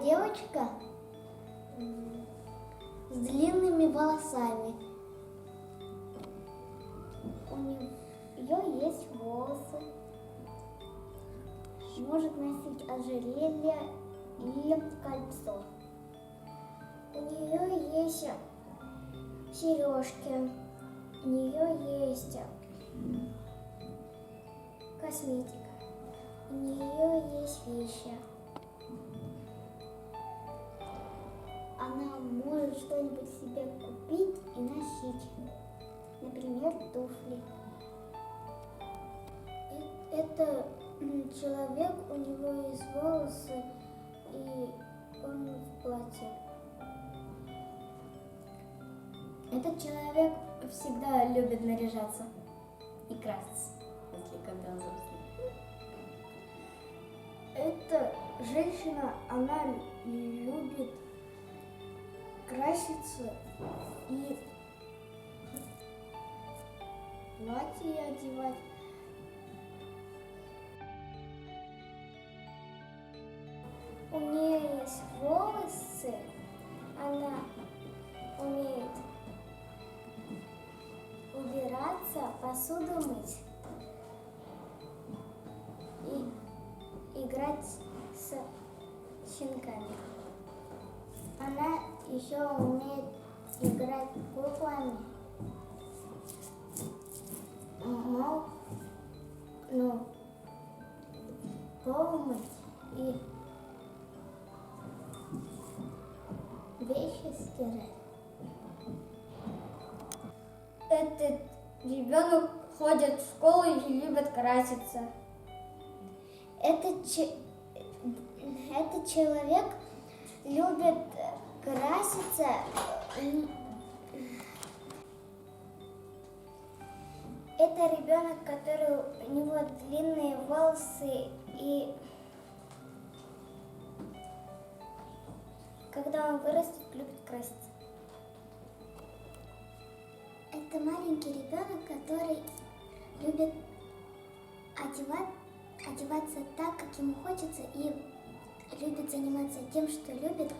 девочка с длинными волосами. У нее есть волосы. Может носить ожерелье и кольцо. У нее есть сережки. У нее есть косметика. У нее есть вещи. Она может что-нибудь себе купить и носить. Например, туфли. Это человек, у него есть волосы, и он в платье. Этот человек всегда любит наряжаться и краситься, если когда он взрослый. Эта женщина, она любит краситься и платье одевать. У нее есть волосы, она умеет убираться, посуду мыть и играть с щенками. Она еще умеет играть куклами. Пол мыть и вещи стирать. Этот ребенок ходит в школу и любит краситься. Этот человек любит краситься. Это ребенок, у него длинные волосы, и когда он вырастет, любит краситься. Это маленький ребенок, который любит одеваться так, как ему хочется, и любит заниматься тем, что любит,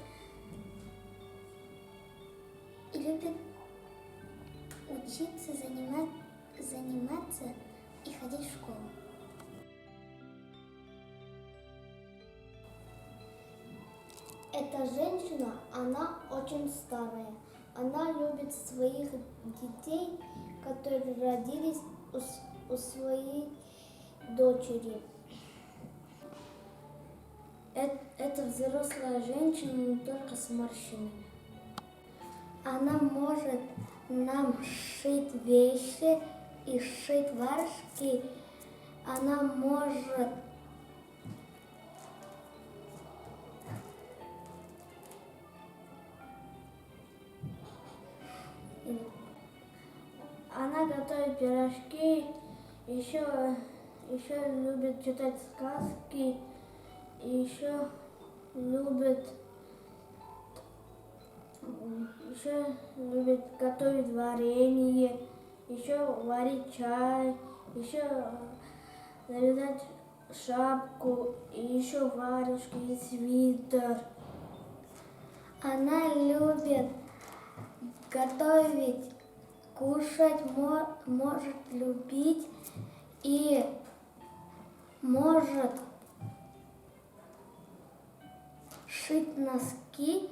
и любит учиться, заниматься и ходить в школу. Эта женщина, она очень старая. Она любит своих детей, которые родились у своей дочери. Это взрослая женщина, но только с морщинами. Она может нам шить вещи и шить варежки. Она может готовит пирожки, еще любит читать сказки, еще любит готовить варенье, еще варить чай, еще завязать шапку, и еще варежки и свитер. Она любит готовить, кушать, может любить и может шить носки.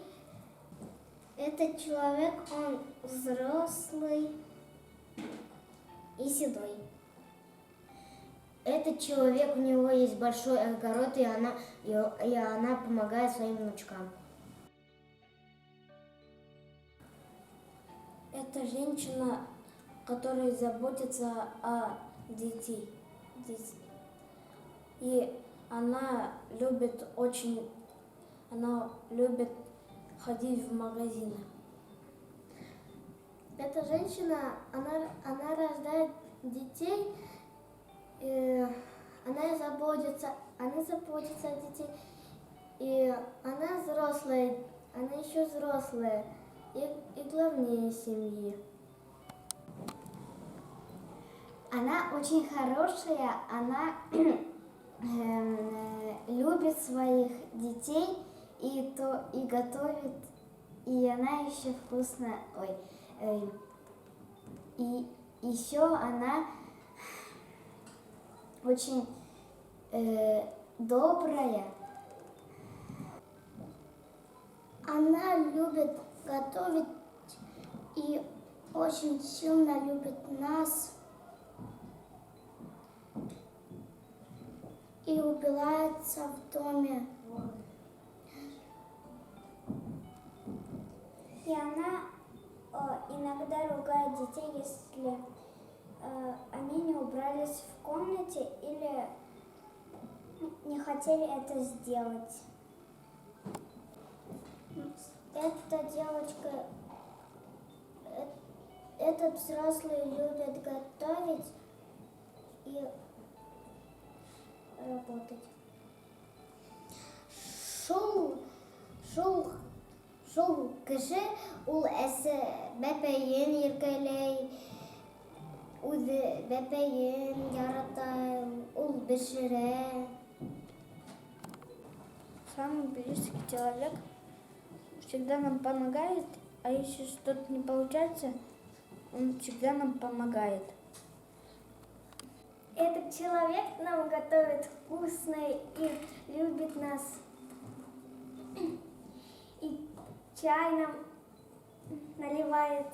Этот человек, он взрослый и седой. Этот человек, у него есть большой огород, и она помогает своим внучкам. Это женщина, которая заботится о детей. И она любит ходить в магазины. Эта женщина, она рождает детей, она заботится о детей, и она взрослая, она еще взрослая и главнее семьи. Она очень хорошая, она любит своих детей и готовит, и она еще вкусно, и еще она очень добрая. Она любит готовить и очень сильно любит нас. И убирается в доме. И она иногда ругает детей, если они не убрались в комнате или не хотели это сделать. Эта девочка, этот взрослый любит готовить и работать. Шул кеше ул әсе бәпәйен иркәләй, үзе бәпәйен ярата, ул бешерә. Самый близкий человек всегда нам помогает, а если что-то не получается, он всегда нам помогает. Этот человек нам готовит вкусно и любит нас. И чай нам наливает.